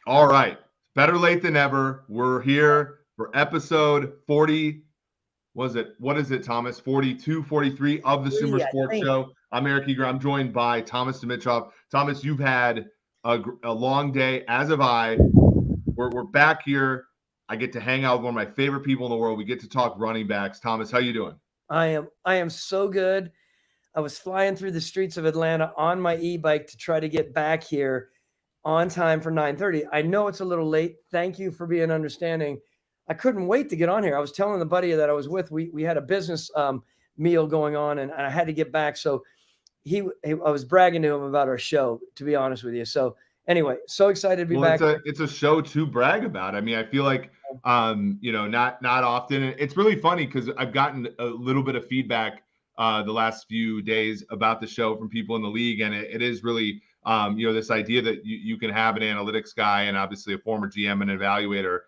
All right. Better late than never. We're here for episode 40. Was it? What is it, Thomas? 42, 43 of the Sumer Three, I Sports think. Show. I'm Eric Eager. I'm joined by Thomas Dimitrov. Thomas, you've had a long day, as have I. We're back here. I get to hang out with one of my favorite people in the world. We get to talk running backs. Thomas, how you doing? I am so good. I was flying through the streets of Atlanta on my e-bike to try to get back here on time for 9:30. I know it's a little late. Thank you for being understanding. I couldn't wait to get on here. I was telling the buddy that I was with, we had a business meal going on, and I had to get back. So I was bragging to him about our show, to be honest with you. So anyway, so excited to be Well, back. it's a show to brag about. I mean, I feel like not often. It's really funny because I've gotten a little bit of feedback the last few days about the show from people in the league, and it is really this idea that you can have an analytics guy and obviously a former GM and evaluator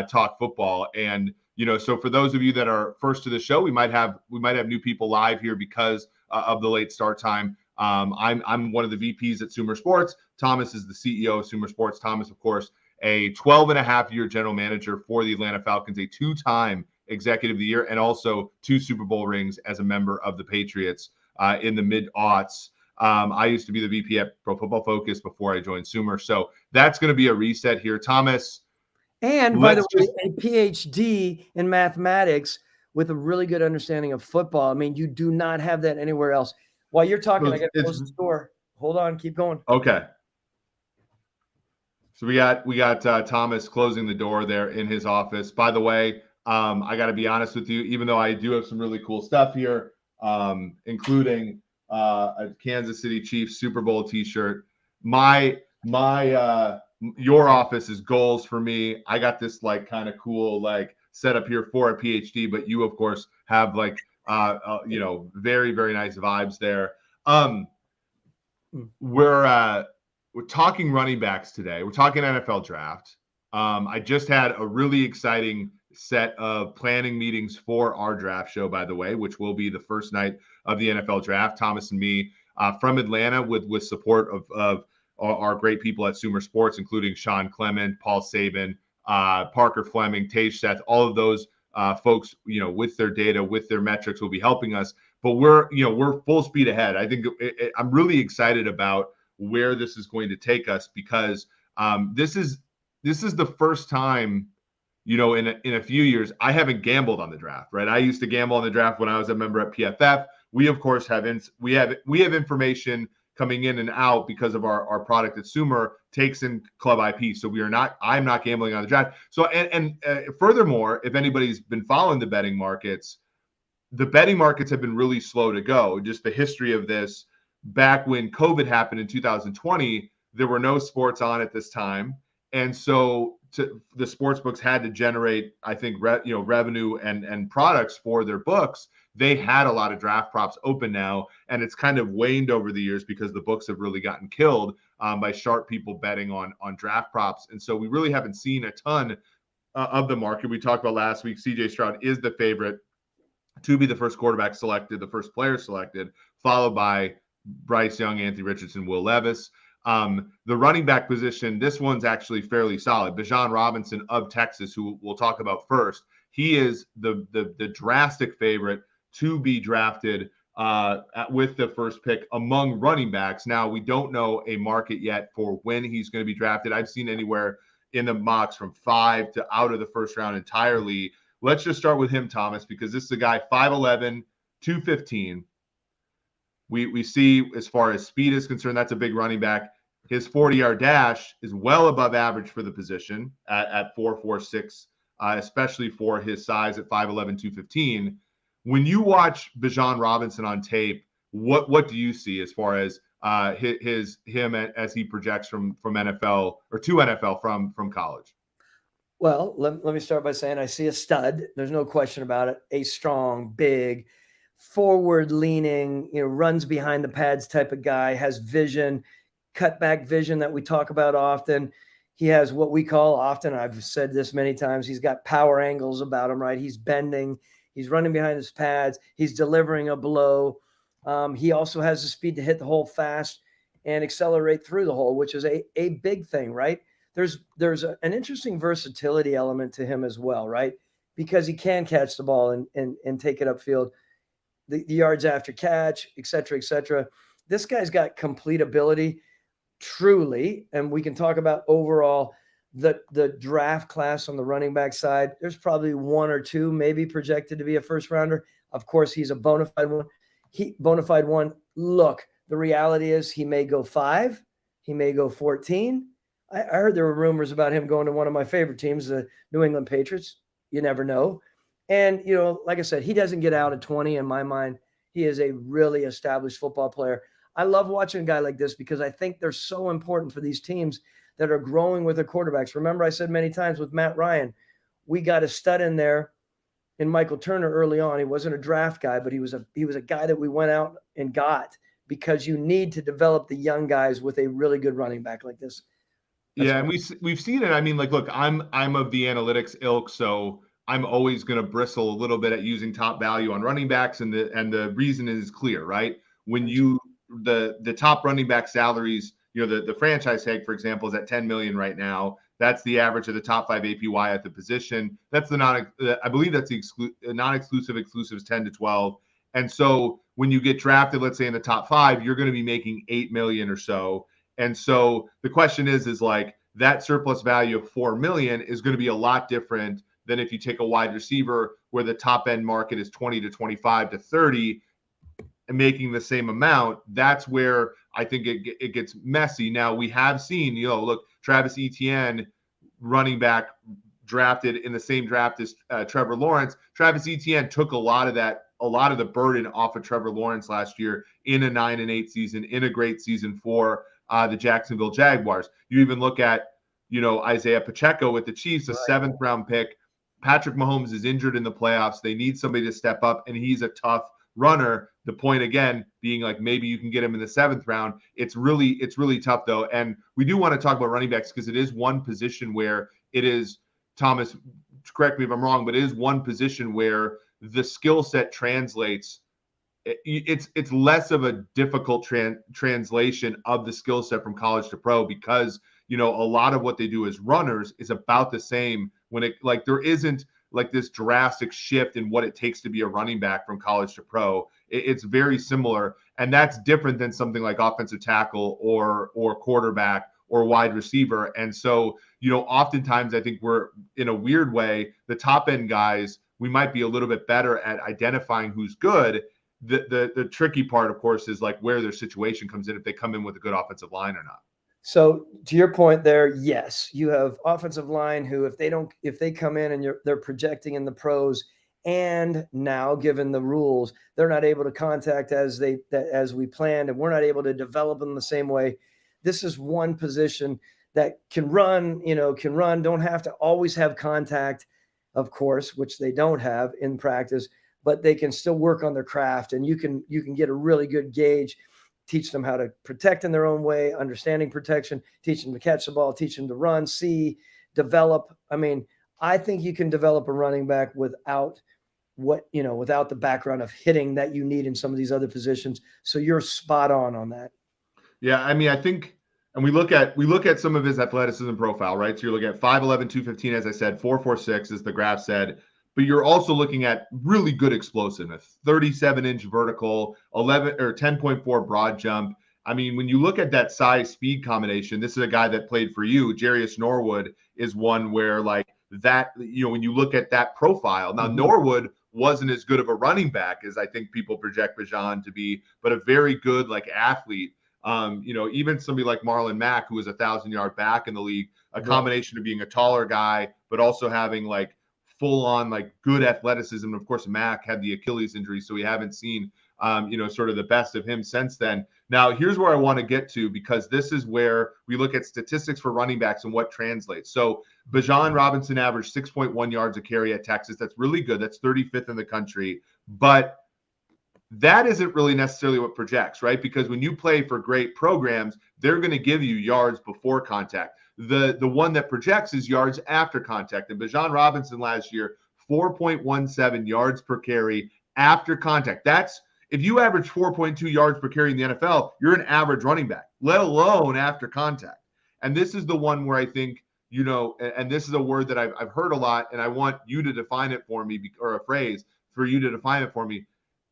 talk football. And so for those of you that are first to the show, we might have new people live here because of the late start time. I'm one of the VPs at Sumer Sports. Thomas is the CEO of Sumer Sports. Thomas, of course, a 12 and a half year general manager for the Atlanta Falcons, a two-time executive of the year, and also 2 Super Bowl rings as a member of the Patriots in the mid-aughts. I used to be the VP at Pro Football Focus before I joined Sumer. So that's going to be a reset here. Thomas. And by the way, a PhD in mathematics with a really good understanding of football. I mean, you do not have that anywhere else. While you're talking, I got to close the door. Hold on, keep going. Okay. So we got Thomas closing the door there in his office. By the way, I got to be honest with you, even though I do have some really cool stuff here, including a Kansas City Chiefs Super Bowl T-shirt. Your office is goals for me. I got this like kind of cool like setup here for a PhD, but you of course have like very very nice vibes there. We're talking running backs today. We're talking NFL draft. I just had a really exciting set of planning meetings for our draft show, by the way, which will be the first night of the NFL draft. Thomas and me from Atlanta with support of our great people at Sumer Sports, including Sean Clement, Paul Saban, Parker Fleming, Tage Seth, all of those folks, with their data, with their metrics, will be helping us. But we're full speed ahead. I think I'm really excited about where this is going to take us because this is the first time, in a few years, I haven't gambled on the draft, right? I used to gamble on the draft when I was a member at PFF. We of course have information coming in and out because of our product at Sumer takes in club IP. So I'm not gambling on the draft. So, and furthermore, if anybody's been following the betting markets have been really slow to go. Just the history of this, back when COVID happened in 2020, there were no sports on at this time. And so the sports books had to generate, I think, revenue and products for their books. They had a lot of draft props open now, and it's kind of waned over the years because the books have really gotten killed by sharp people betting on draft props. And so we really haven't seen a ton of the market. We talked about last week, CJ Stroud is the favorite to be the first quarterback selected, the first player selected, followed by Bryce Young, Anthony Richardson, Will Levis. The running back position, this one's actually fairly solid. Bijan Robinson of Texas, who we'll talk about first, he is the drastic favorite to be drafted with the first pick among running backs. Now, we don't know a market yet for when he's going to be drafted. I've seen anywhere in the mocks from 5 to out of the first round entirely. Let's just start with him, Thomas, because this is a guy 5'11", 215. We see, as far as speed is concerned, that's a big running back. His 40-yard dash is well above average for the position at 4.46, especially for his size at 5'11", 215. When you watch Bijan Robinson on tape, what do you see as far as him as he projects from NFL or to NFL from college? Well, let me start by saying I see a stud. There's no question about it. A strong, big, forward-leaning, runs behind the pads type of guy, has vision, cutback vision that we talk about often. He has what we call often, I've said this many times, he's got power angles about him, right? He's bending. He's running behind his pads. He's delivering a blow. He also has the speed to hit the hole fast and accelerate through the hole, which is a big thing, right? an interesting versatility element to him as well, right? Because he can catch the ball and take it upfield, the yards after catch, et cetera, et cetera. This guy's got complete ability, truly, and we can talk about overall the draft class on the running back side. There's probably one or two maybe projected to be a first rounder. Of course, he's a bona fide one. Look, the reality is he may go 5, he may go 14. I heard there were rumors about him going to one of my favorite teams, the New England Patriots. You never know. And, like I said, he doesn't get out at 20 in my mind. He is a really established football player. I love watching a guy like this because I think they're so important for these teams that are growing with their quarterbacks. Remember, I said many times with Matt Ryan, we got a stud in there in Michael Turner early on. He wasn't a draft guy, but he was a guy that we went out and got because you need to develop the young guys with a really good running back like this. Yeah, and we've seen it. I mean, like, look, I'm of the analytics ilk, so I'm always going to bristle a little bit at using top value on running backs, and the reason is clear, right? When the top running back salaries, the franchise tag, for example, is at 10 million right now. That's the average of the top 5 APY at the position. That's I believe that's the non-exclusive. Exclusive is 10 to 12. And so when you get drafted, let's say in the top 5, you're going to be making 8 million or so. And so the question is like that surplus value of 4 million is going to be a lot different than if you take a wide receiver where the top end market is 20 to 25 to 30 and making the same amount. That's where I think it gets messy. Now we have seen, look, Travis Etienne, running back drafted in the same draft as Trevor Lawrence. Travis Etienne took a lot of the burden off of Trevor Lawrence last year in a 9-8 season, in a great season for the Jacksonville Jaguars. You even look at, Isaiah Pacheco with the Chiefs, a 7th round pick. Patrick Mahomes is injured in the playoffs. They need somebody to step up, and he's a tough runner. The point again being like maybe you can get him in the 7th round. It's really tough though. And we do want to talk about running backs because it is one position where it is, Thomas, correct me if I'm wrong, but it is one position where the skill set translates. It's less of a difficult translation of the skill set from college to pro because, a lot of what they do as runners is about the same there isn't like this drastic shift in what it takes to be a running back from college to pro. It's very similar. And that's different than something like offensive tackle or quarterback or wide receiver. And so, oftentimes I think we're in a weird way, the top end guys, we might be a little bit better at identifying who's good. The tricky part, of course, is like where their situation comes in, if they come in with a good offensive line or not. So to your point there, yes, you have offensive line who, if they come in and they're projecting in the pros, and now given the rules, they're not able to contact as we planned, and we're not able to develop them the same way. This is one position that can run, don't have to always have contact, of course, which they don't have in practice, but they can still work on their craft, and you can get a really good gauge. Teach them how to protect in their own way, understanding protection, teach them to catch the ball, teach them to run, see, develop. I mean, I think you can develop a running back without the background of hitting that you need in some of these other positions. So you're spot on that. Yeah, I mean, I think, and we look at some of his athleticism profile, right? So you're looking at 5'11", 215, as I said, 4.46 as the graph said. But you're also looking at really good explosiveness, 37-inch vertical, 10.4 broad jump. I mean, when you look at that size speed combination, this is a guy that played for you. Jarius Norwood is one where like that, when you look at that profile, now Norwood wasn't as good of a running back as I think people project Bijan to be, but a very good like athlete. Even somebody like Marlon Mack, who was 1,000-yard back in the league, a combination of being a taller guy, but also having like full on like good athleticism. Of course, Mack had the Achilles injury, so we haven't seen, sort of the best of him since then. Now, here's where I want to get to, because this is where we look at statistics for running backs and what translates. So Bijan Robinson averaged 6.1 yards a carry at Texas. That's really good. That's 35th in the country. But that isn't really necessarily what projects, right? Because when you play for great programs, they're going to give you yards before contact. The one that projects is yards after contact. And Bijan Robinson last year, 4.17 yards per carry after contact. That's, if you average 4.2 yards per carry in the NFL, you're an average running back, let alone after contact. And this is the one where I think and this is a word that I've heard a lot, and I want you to define it for me, or a phrase for you to define it for me.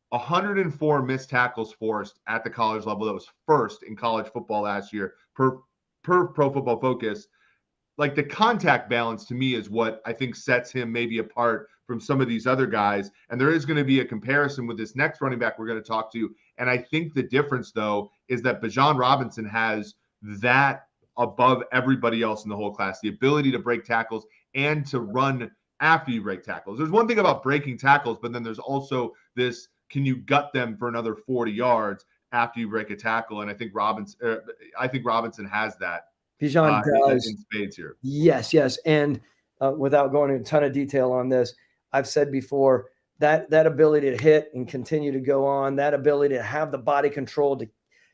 104 missed tackles forced at the college level. That was first in college football last year per Pro Football Focus. Like, the contact balance to me is what I think sets him maybe apart from some of these other guys. And there is going to be a comparison with this next running back we're going to talk to. And I think the difference, though, is that Bijan Robinson has that above everybody else in the whole class, the ability to break tackles and to run after you break tackles. There's one thing about breaking tackles, but then there's also this, can you gut them for another 40 yards after you break a tackle? And I think Robinson has that. Bijan does in spades here. Yes. And without going into a ton of detail on this, I've said before that ability to hit and continue to go on, that ability to have the body control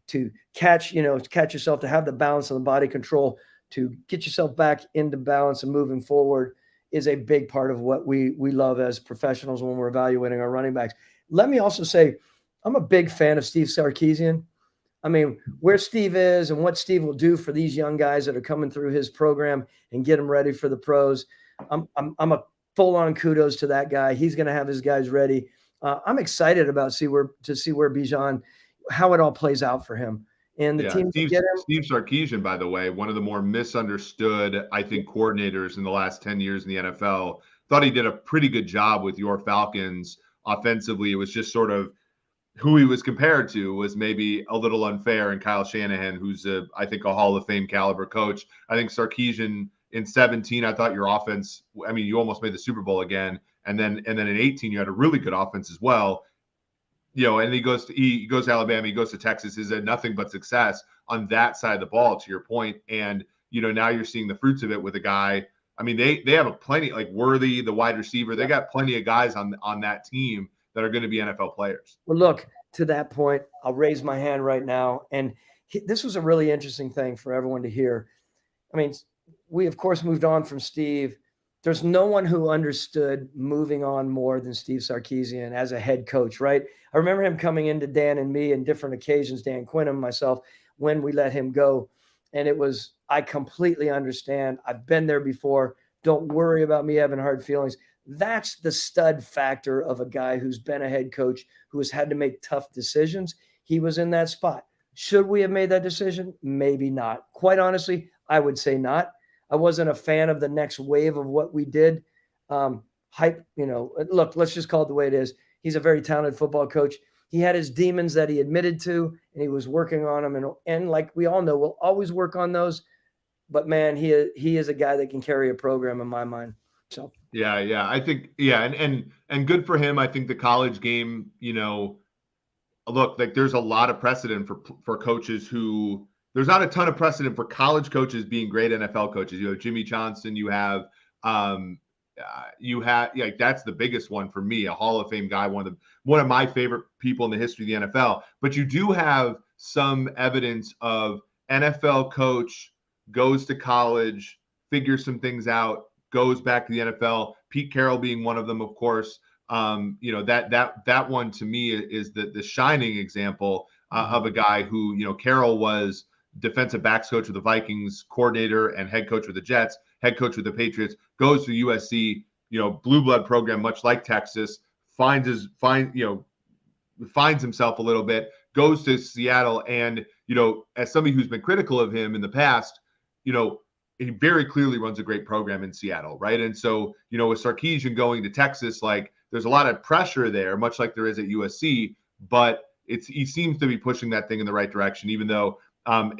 to catch yourself, to have the balance and the body control, to get yourself back into balance and moving forward is a big part of what we love as professionals when we're evaluating our running backs. Let me also say, I'm a big fan of Steve Sarkisian. I mean, where Steve is and what Steve will do for these young guys that are coming through his program and get them ready for the pros. I'm a full-on kudos to that guy. He's going to have his guys ready. I'm excited about see where Bijan, how it all plays out for him. And the team Steve Sarkisian, by the way, one of the more misunderstood, I think, coordinators in the last 10 years in the NFL. Thought he did a pretty good job with your Falcons offensively. It was just sort of who he was compared to was maybe a little unfair, and Kyle Shanahan, who's I think a Hall of Fame caliber coach. I think Sarkisian in 17, I thought your offense, I mean, you almost made the Super Bowl again. And then in 18, you had a really good offense as well. And he goes to Alabama, he goes to Texas, is a nothing but success on that side of the ball, to your point. And, now you're seeing the fruits of it with a guy. I mean, they have a plenty, like Worthy, the wide receiver. They got plenty of guys on that team that are going to be NFL players. Well, look, to that point, I'll raise my hand right now. And this was a really interesting thing for everyone to hear. I mean, we, of course, moved on from Steve. There's no one who understood moving on more than Steve Sarkisian as a head coach, right? I remember him coming into Dan and me in different occasions, Dan Quinn and myself, when we let him go. And it was, I completely understand. I've been there before. Don't worry about me having hard feelings. That's the stud factor of a guy who's been a head coach, who has had to make tough decisions. He was in that spot. Should we have made that decision? Maybe not. Quite honestly, I would say not. I wasn't a fan of the next wave of what we did. Look, let's just call it the way it is. He's a very talented football coach. He had his demons that he admitted to, and he was working on them. And like we all know, we'll always work on those. But, man, he is a guy that can carry a program in my mind. So. Yeah. I think, and good for him. I think the college game, look, like there's a lot of precedent for coaches who – there's not a ton of precedent for college coaches being great NFL coaches. You have Jimmy Johnson. You have that's the biggest one for me, a Hall of Fame guy, one of my favorite people in the history of the NFL. But you do have some evidence of NFL coach goes to college, figures some things out, goes back to the NFL. Pete Carroll being one of them, of course. That one to me is the shining example of a guy who, Carroll was defensive backs coach with the Vikings, coordinator and head coach with the Jets, head coach with the Patriots, goes to USC, blue blood program, much like Texas, finds himself a little bit, goes to Seattle. And, as somebody who's been critical of him in the past, he very clearly runs a great program in Seattle. Right. And so, with Sarkisian going to Texas, like there's a lot of pressure there, much like there is at USC, but he seems to be pushing that thing in the right direction, even though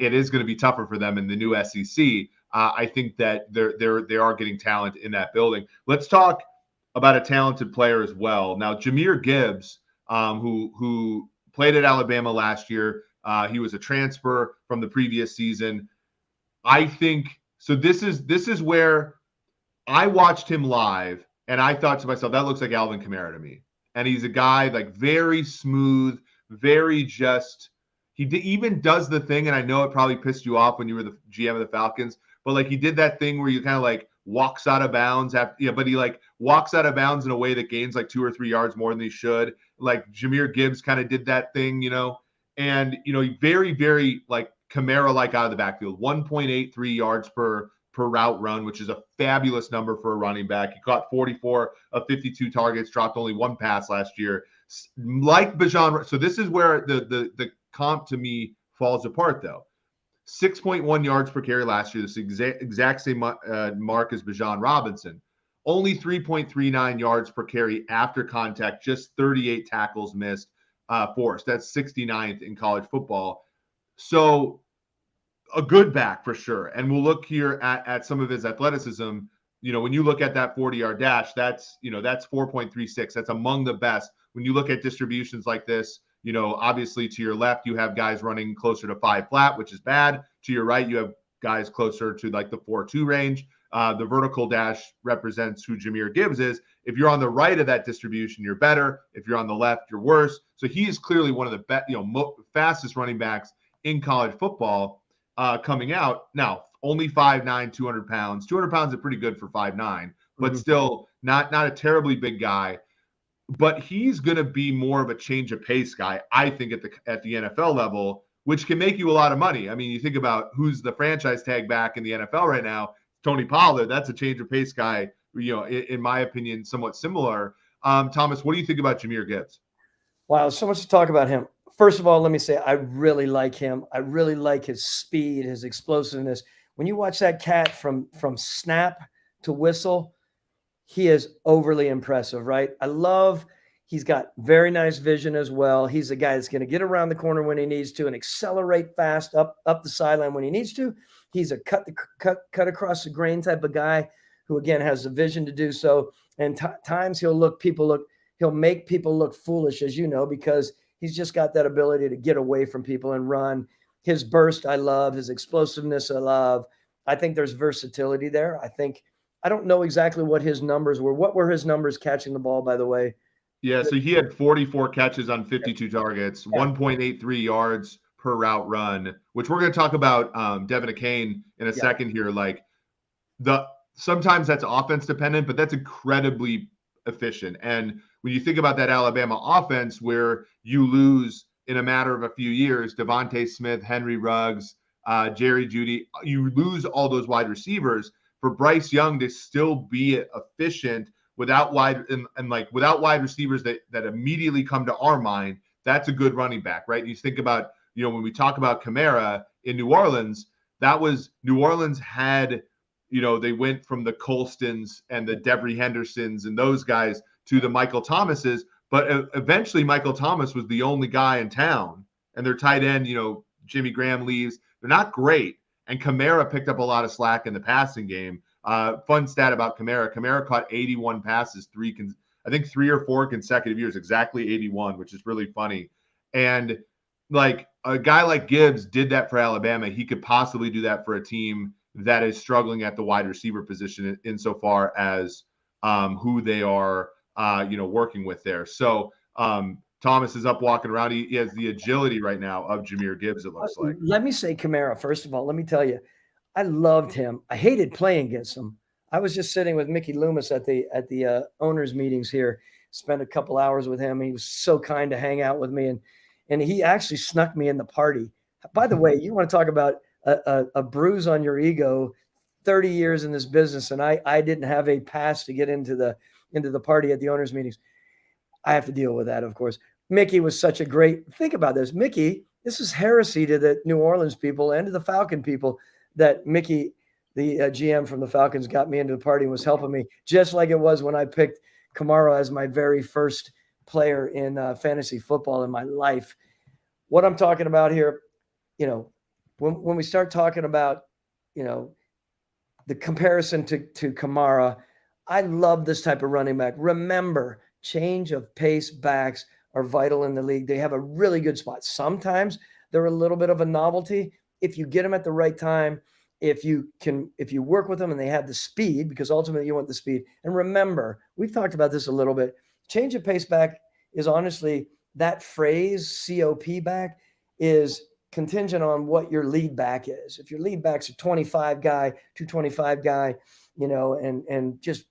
it is going to be tougher for them in the new SEC. I think that they are getting talent in that building. Let's talk about a talented player as well. Now, Jahmyr Gibbs, who played at Alabama last year, he was a transfer from the previous season. I think so. This is where I watched him live, and I thought to myself, that looks like Alvin Kamara to me. And he's a guy like very smooth, very just. He even does the thing, and I know it probably pissed you off when you were the GM of the Falcons, but like he did that thing where you kind of like walks out of bounds but he like walks out of bounds in a way that gains like 2 or 3 yards more than he should. Like Jahmyr Gibbs kind of did that thing, and he very, very like Kamara like out of the backfield, 1.83 yards per per route run, which is a fabulous number for a running back. He caught 44 of 52 targets, dropped only one pass last year. Like Bijan, so this is where the comp to me falls apart, though. 6.1 yards per carry last year, this exact same mark as Bijan Robinson. Only 3.39 yards per carry after contact, just 38 tackles missed forced. That's 69th in college football. So a good back for sure. And we'll look here at some of his athleticism. When you look at that 40-yard dash, that's 4.36. That's among the best. When you look at distributions like this, obviously to your left, you have guys running closer to 5 flat, which is bad. To your right, you have guys closer to like the 4.2 range. The vertical dash represents who Jahmyr Gibbs is. If you're on the right of that distribution, you're better. If you're on the left, you're worse. So he is clearly one of the fastest running backs in college football coming out. Now, only 5'9", 200 pounds. 200 pounds is pretty good for 5'9", but still not a terribly big guy. But he's going to be more of a change of pace guy, I think, at the NFL level, which can make you a lot of money. I mean, you think about who's the franchise tag back in the NFL right now, Tony Pollard. That's a change of pace guy, in my opinion, somewhat similar. Thomas, what do you think about Jahmyr Gibbs? Wow, so much to talk about him. First of all, let me say I really like him. I really like his speed, his explosiveness. When you watch that cat from snap to whistle, he is overly impressive, right? He's got very nice vision as well. He's a guy that's going to get around the corner when he needs to and accelerate fast up the sideline when he needs to. He's a cut across the grain type of guy who, again, has the vision to do so. And times he'll make people look foolish, as you know, because he's just got that ability to get away from people and run. His burst, I love. His explosiveness, I love. I think there's versatility there. I don't know exactly what his numbers were. What were his numbers catching the ball, by the way? Yeah, so he had 44 catches on 52 targets, 1.83 yards per route run, which we're going to talk about Devon Achane in a second here. Like sometimes that's offense dependent, but that's incredibly efficient. And when you think about that Alabama offense where you lose in a matter of a few years, Devontae Smith, Henry Ruggs, Jerry Jeudy, you lose all those wide receivers. For Bryce Young to still be efficient without wide receivers that immediately come to our mind, that's a good running back, right? You think about, when we talk about Kamara in New Orleans, New Orleans had, they went from the Colstons and the Devery Hendersons and those guys to the Michael Thomases, but eventually Michael Thomas was the only guy in town, and their tight end, Jimmy Graham leaves. They're not great. And Kamara picked up a lot of slack in the passing game. Fun stat about Kamara. Kamara caught 81 passes, 3 or 4 consecutive years, exactly 81, which is really funny. And like a guy like Gibbs did that for Alabama. He could possibly do that for a team that is struggling at the wide receiver position insofar as who they are, working with there. So Thomas is up walking around. He has the agility right now of Jahmyr Gibbs, it looks like. Let me say Kamara, first of all. Let me tell you, I loved him. I hated playing against him. I was just sitting with Mickey Loomis at the owners' meetings here, spent a couple hours with him. He was so kind to hang out with me, and he actually snuck me in the party. By the way, you want to talk about a bruise on your ego, 30 years in this business, and I didn't have a pass to get into the party at the owners' meetings. I have to deal with that, of course. Mickey was such a great – think about this. Mickey, this is heresy to the New Orleans people and to the Falcon people that Mickey, the GM from the Falcons, got me into the party and was helping me, just like it was when I picked Kamara as my very first player in fantasy football in my life. What I'm talking about here, when we start talking about, the comparison to Kamara, I love this type of running back. Remember, change of pace backs are vital in the league. They have a really good spot. Sometimes they're a little bit of a novelty. If you get them at the right time, if you work with them and they have the speed, because ultimately you want the speed. And remember, we've talked about this a little bit. Change of pace back is honestly, that phrase, COP back, is contingent on what your lead back is. If your lead back's a 25 guy, 225 guy, and just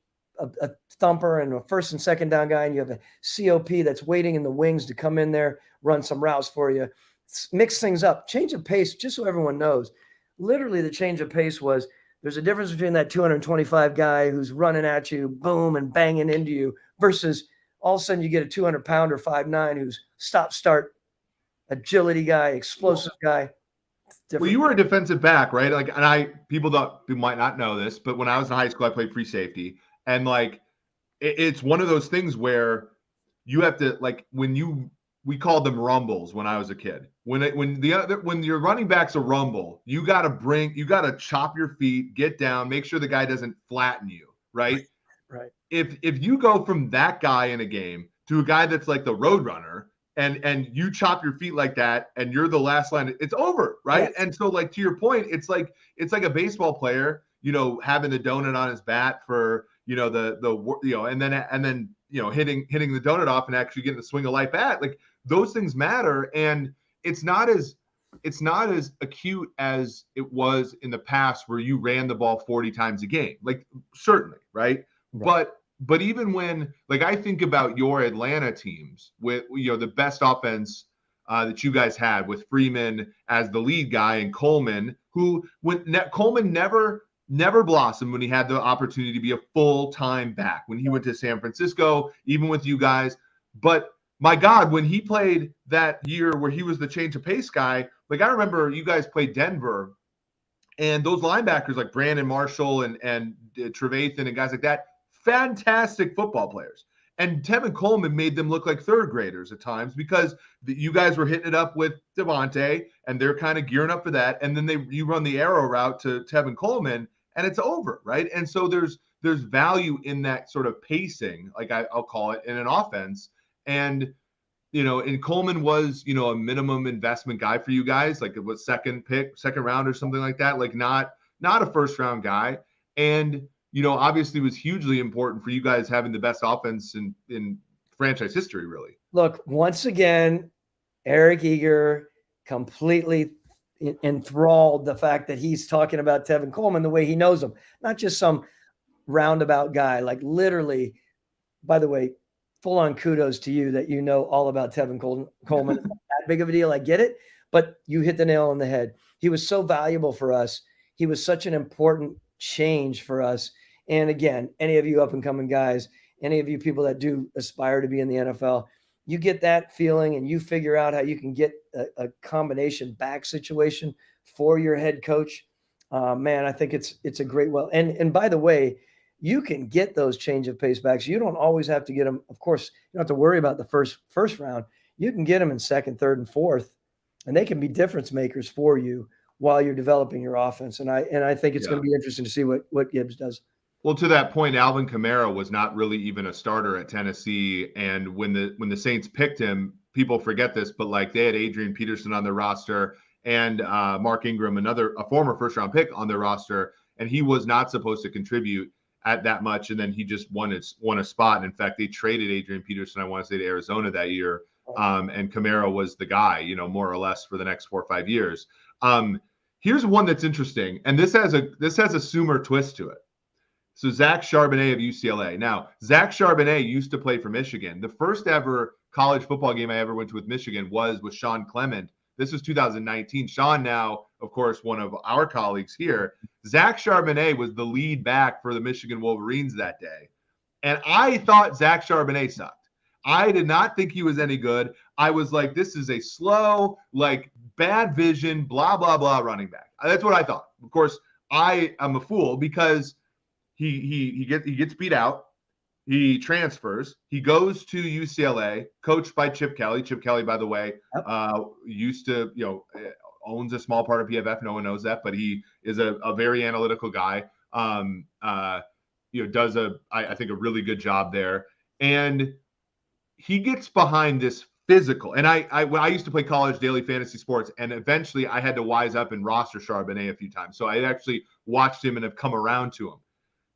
a thumper and a first and second down guy, and you have a COP that's waiting in the wings to come in there, run some routes for you, mix things up. Change of pace, just so everyone knows, literally the change of pace was There's a difference between that 225 guy who's running at you, boom, and banging into you, versus all of a sudden you get a 200-pounder 5'9" who's stop-start agility guy, explosive guy. Well, you were a defensive back, right? Like, and people might not know this, but when I was in high school, I played free safety, and like, it's one of those things where you have to, like, we called them rumbles when I was a kid. When your running back's a rumble, you got to chop your feet, get down, make sure the guy doesn't flatten you, right? Right. If you go from that guy in a game to a guy that's like the road runner, and you chop your feet like that, and you're the last line, it's over, right? Yes. And so, like, to your point, it's like a baseball player, having the donut on his bat for, and then hitting the donut off and actually getting the swing of life bat. Like, those things matter, and it's not as acute as it was in the past where you ran the ball 40 times a game. Like, certainly, right? But even when, like, I think about your Atlanta teams with, the best offense that you guys had with Freeman as the lead guy and Coleman, Coleman never blossomed when he had the opportunity to be a full-time back when he went to San Francisco, even with you guys. But my God, when he played that year where he was the change of pace guy, like, I remember you guys played Denver, and those linebackers like Brandon Marshall and Trevathan and guys like that, fantastic football players. And Tevin Coleman made them look like third graders at times because you guys were hitting it up with Devontae, and they're kind of gearing up for that. And then you run the arrow route to Tevin Coleman, and it's over, right? And so there's value in that sort of pacing, like I'll call it, in an offense. And and Coleman was, a minimum investment guy for you guys, like it was second round or something like that, like not a first round guy. And obviously was hugely important for you guys having the best offense in franchise history, really. Look, once again, Eric Eager completely enthralled the fact that he's talking about Tevin Coleman the way he knows him, not just some roundabout guy. Like, literally, by the way, full on kudos to you that you know all about Tevin Coleman. It's not that big of a deal. I get it, but you hit the nail on the head. He was so valuable for us. He was such an important change for us. And again, any of you up and coming guys, any of you people that do aspire to be in the NFL, you get that feeling and you figure out how you can get a combination back situation for your head coach. Man, I think it's a great, and by the way, you can get those change of pace backs. You don't always have to get them. Of course, you don't have to worry about the first round. You can get them in second, third, and fourth, and they can be difference makers for you while you're developing your offense. And I think it's going to be interesting to see what Gibbs does. Well, to that point, Alvin Kamara was not really even a starter at Tennessee, and when the Saints picked him, people forget this, but like they had Adrian Peterson on their roster and Mark Ingram, a former first-round pick, on their roster, and he was not supposed to contribute at that much, and then he just won a spot. And in fact, they traded Adrian Peterson, I want to say, to Arizona that year, and Kamara was the guy, more or less for the next 4 or 5 years. Here's one that's interesting, and this has a Sumer twist to it. So Zach Charbonnet of UCLA. Now, Zach Charbonnet used to play for Michigan. The first ever college football game I ever went to with Michigan was with Sean Clement. This was 2019. Sean, now, of course, one of our colleagues here. Zach Charbonnet was the lead back for the Michigan Wolverines that day. And I thought Zach Charbonnet sucked. I did not think he was any good. I was like, this is a slow, like, bad vision, blah, blah, blah running back. That's what I thought. Of course, I am a fool because he gets beat out. He transfers. He goes to UCLA, coached by Chip Kelly. Chip Kelly, by the way, used to, owns a small part of PFF. No one knows that, but he is a very analytical guy. Does I think a really good job there. And he gets behind this physical. And I used to play college daily fantasy sports, and eventually I had to wise up and roster Charbonnet a few times. So I actually watched him and have come around to him.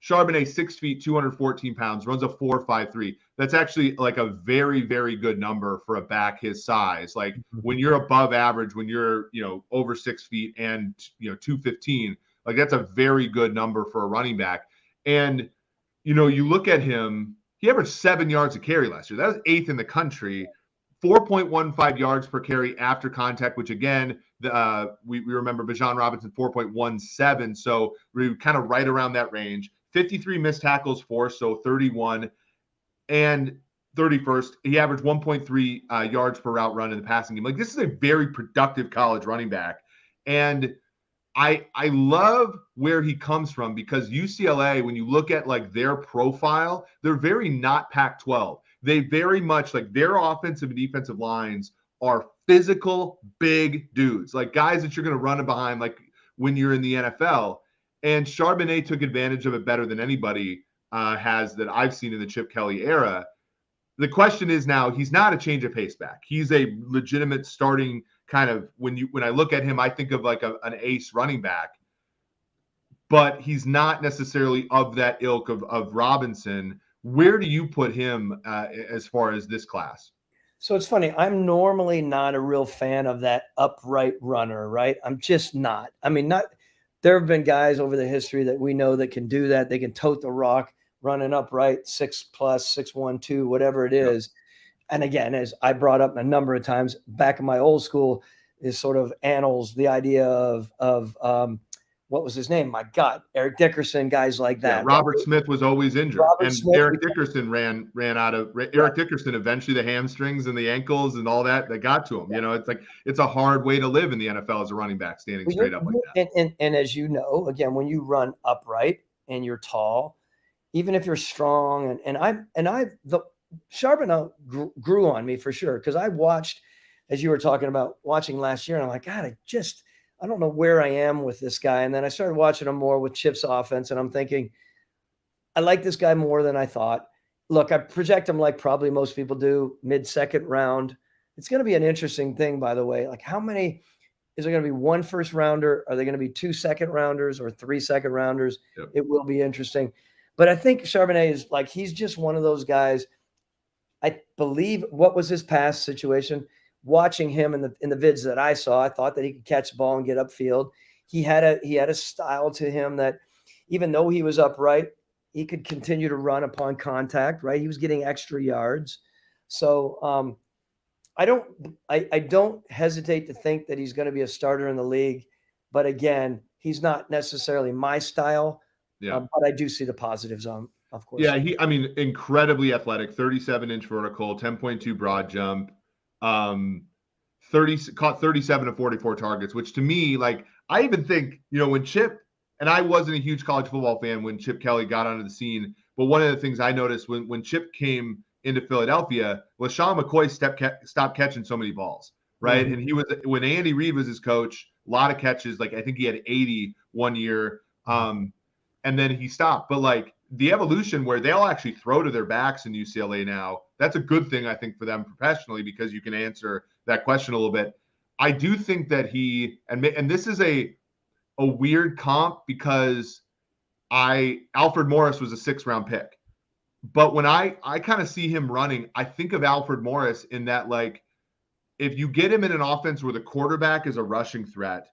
Charbonnet, 6 feet, 214 pounds, runs a 4.53. That's actually like a very, very good number for a back his size. Like when you're above average, when you're, over 6 feet and, 215, like that's a very good number for a running back. And, you look at him, he averaged 7 yards a carry last year. That was 8th in the country, 4.15 yards per carry after contact, which again, we remember Bijan Robinson 4.17. So we're kind of right around that range. 53 missed tackles forced, so 31. And 31st, he averaged 1.3 yards per route run in the passing game. Like, this is a very productive college running back. And I love where he comes from, because UCLA, when you look at like their profile, they're very not Pac-12. They very much, like, their offensive and defensive lines are physical, big dudes, like guys that you're going to run behind, like when you're in the NFL. And Charbonnet took advantage of it better than anybody has that I've seen in the Chip Kelly era. The question is now, he's not a change of pace back. He's a legitimate starting kind of, when I look at him, I think of like an ace running back, but he's not necessarily of that ilk of Robinson. Where do you put him as far as this class? So it's funny. I'm normally not a real fan of that upright runner, right? I'm just not. I mean, there have been guys over the history that we know that can do that. They can tote the rock, running upright, 6+, 6'1", whatever it is. Yep. And again, as I brought up a number of times back in my old school, is sort of annals, the idea of what was his name? My God, Eric Dickerson, guys like that. Yeah, Robert Smith was always injured, Eric Dickerson ran out of Eric Dickerson. Eventually, the hamstrings and the ankles and all that got to him. You know, it's like, it's a hard way to live in the NFL as a running back, standing straight up like that. And as you know, again, when you run upright and you're tall, even if you're strong, the Charbonnet grew on me for sure, because I watched, as you were talking about watching last year, and I'm like, God, I don't know where I am with this guy. And then I started watching him more with Chip's offense, and I'm thinking, I like this guy more than I thought. Look, I project him like probably most people do, mid-second round. It's going to be an interesting thing, by the way. Like, how many is there going to be? One first rounder? Are there going to be 2 second rounders or 3 second rounders? Yep. It will be interesting. But I think Charbonnet is like, he's just one of those guys. I believe, what was his past situation? Watching him in the vids that I saw, I thought that he could catch the ball and get upfield. He had a style to him that, even though he was upright, he could continue to run upon contact, right? He was getting extra yards. So I don't hesitate to think that he's going to be a starter in the league. But again, he's not necessarily my style. Yeah. But I do see the positives on, of course. Yeah, incredibly athletic, 37-inch vertical, 10.2 broad jump. 37 of 44 targets, which to me, like, I even think, when Chip, and I wasn't a huge college football fan when Chip Kelly got onto the scene, but one of the things I noticed when Chip came into Philadelphia, LaShawn McCoy stopped catching so many balls, right? Mm-hmm. And when Andy Reid was his coach, a lot of catches, like I think he had 80 one year, and then he stopped. But like, the evolution where they'll actually throw to their backs in UCLA now, that's a good thing, I think, for them professionally, because you can answer that question a little bit. I do think that and this is a weird comp, because Alfred Morris was a 6th-round pick. But when I kind of see him running, I think of Alfred Morris in that, like, if you get him in an offense where the quarterback is a rushing threat,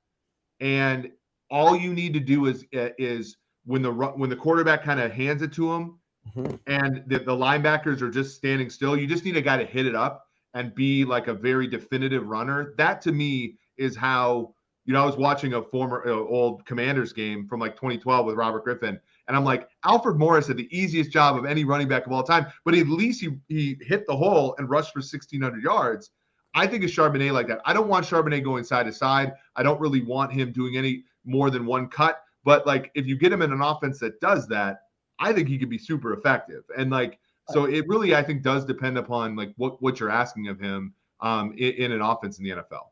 and all you need to do is when the quarterback kind of hands it to him, mm-hmm. and the linebackers are just standing still, you just need a guy to hit it up and be like a very definitive runner. That to me is how, I was watching a former old Commanders game from like 2012 with Robert Griffin, and I'm like, Alfred Morris had the easiest job of any running back of all time, but at least he hit the hole and rushed for 1,600 yards. I think of Charbonnet like that. I don't want Charbonnet going side to side. I don't really want him doing any more than one cut. But like, if you get him in an offense that does that, I think he could be super effective. And like, so it really, I think, does depend upon like what you're asking of him in an offense in the NFL.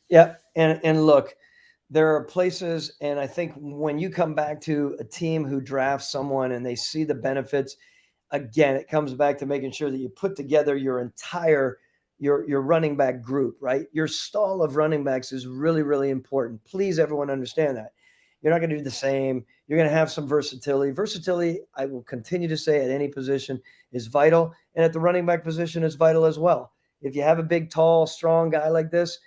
Yeah. And look, there are places, and I think when you come back to a team who drafts someone and they see the benefits, again, it comes back to making sure that you put together your entire your running back group, right? Your stall of running backs is really, really important. Please, everyone understand that. You're not going to do the same. You're going to have some versatility. Versatility, I will continue to say, at any position is vital. And at the running back position is vital as well. If you have a big, tall, strong guy like this,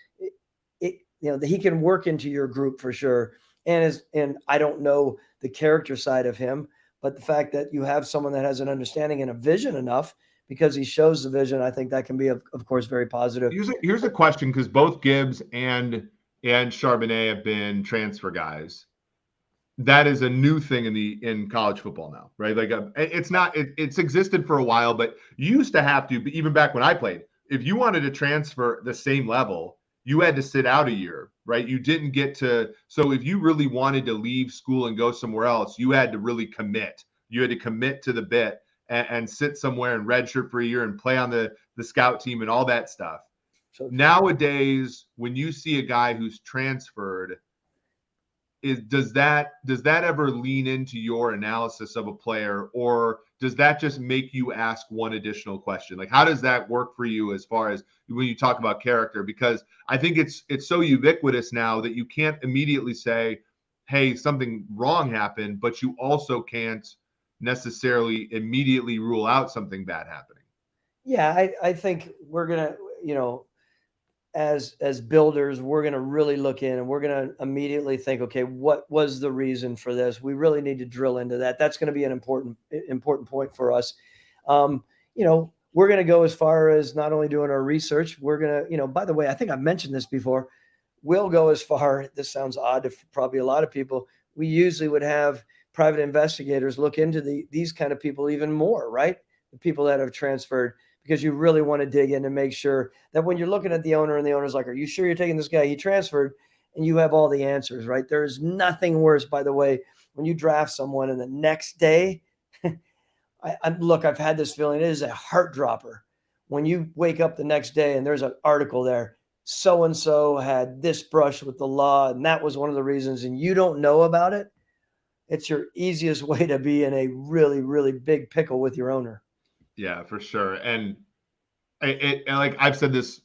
he can work into your group for sure. And I don't know the character side of him, but the fact that you have someone that has an understanding and a vision enough, because he shows the vision, I think that can be, of course, very positive. Here's a question, because both Gibbs and and Charbonnet have been transfer guys. That is a new thing in college football now, right? Like it's existed for a while, but you used to have to, even back when I played, if you wanted to transfer the same level, you had to sit out a year, right? You didn't get to. So if you really wanted to leave school and go somewhere else, you had to really commit. You had to commit to the bit and sit somewhere and redshirt for a year and play on the scout team and all that stuff. So Nowadays, when you see a guy who's transferred, does that ever lean into your analysis of a player, or does that just make you ask one additional question? Like, how does that work for you as far as when you talk about character? Because I think it's so ubiquitous now that you can't immediately say, hey, something wrong happened, but you also can't necessarily immediately rule out something bad happening. yeah, I think we're gonna, as builders, we're going to really look in and we're going to immediately think, okay, what was the reason for this? We really need to drill into that. That's going to be an important point for us. We're going to go as far as not only doing our research, we're going to, by the way, I think I've mentioned this before. We'll go as far, this sounds odd to probably a lot of people. We usually would have private investigators look into these kind of people even more, right? The people that have transferred, because you really want to dig in and make sure that when you're looking at the owner and the owner's like, are you sure you're taking this guy? He transferred, and you have all the answers, right? There's nothing worse, by the way, when you draft someone and the next day, I've had this feeling. It is a heart dropper when you wake up the next day and there's an article there. So-and-so had this brush with the law, and that was one of the reasons, and you don't know about it. It's your easiest way to be in a really, really big pickle with your owner. Yeah, for sure. And like I've said this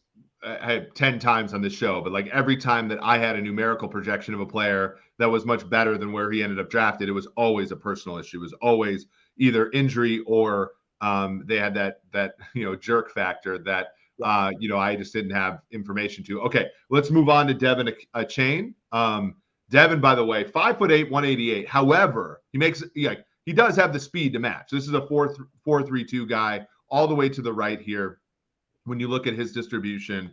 10 times on this show, but like every time that I had a numerical projection of a player that was much better than where he ended up drafted, it was always a personal issue. It was always either injury or they had that jerk factor that I just didn't have information to. Okay, let's move on to Devon Achane. Devon, by the way, 5'8", 188. However, he does have the speed to match. This is a 4.32 guy all the way to the right here when you look at his distribution.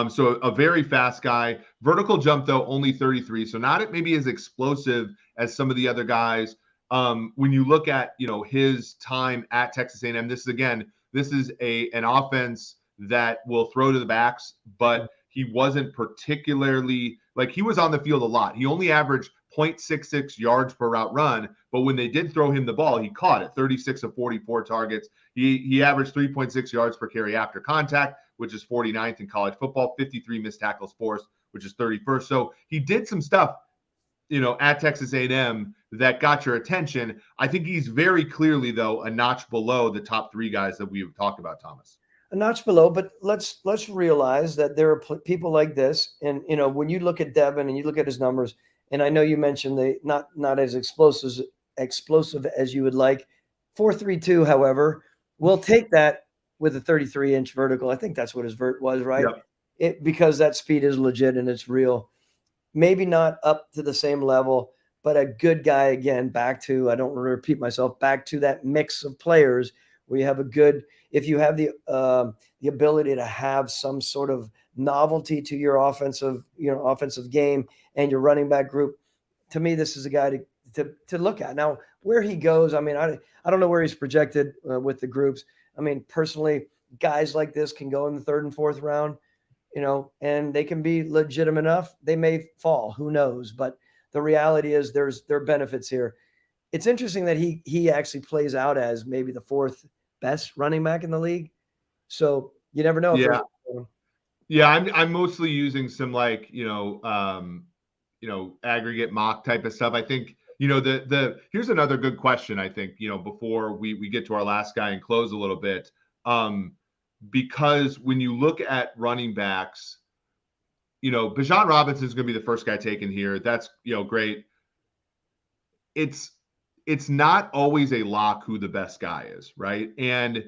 So a very fast guy. Vertical jump, though, only 33. So not maybe as explosive as some of the other guys. When you look at, his time at Texas A&M, this is an offense that will throw to the backs, but he wasn't particularly he was on the field a lot. He only averaged 0.66 yards per route run, but when they did throw him the ball, he caught it. 36 of 44 targets. He averaged 3.6 yards per carry after contact, which is 49th in college football. 53 missed tackles forced, which is 31st. So he did some stuff, at Texas A&M that got your attention. I think he's very clearly, though, a notch below the top three guys that we've talked about, Thomas. A notch below, but let's realize that there are people like this. And, when you look at Devon and you look at his numbers, and I know you mentioned they not as explosive as you would like. 4.32, however, we'll take that with a 33-inch vertical. I think that's what his vert was, right? Yep. Because that speed is legit and it's real. Maybe not up to the same level, but a good guy, again, back to, I don't want to repeat myself, back to that mix of players where you have if you have the ability to have some sort of novelty to your offensive game and your running back group. To me, this is a guy to look at. Now, where he goes, I mean, I don't know where he's projected with the groups. I mean, personally, guys like this can go in the third and fourth round, and they can be legitimate enough. They may fall, who knows? But the reality is there are benefits here. It's interesting that he actually plays out as maybe the fourth best running back in the league. So you never know. Yeah, I'm mostly using some aggregate mock type of stuff. I think here's another good question. I think before we get to our last guy and close a little bit, because when you look at running backs, Bijan Robinson is going to be the first guy taken here. That's great. It's not always a lock who the best guy is, right? And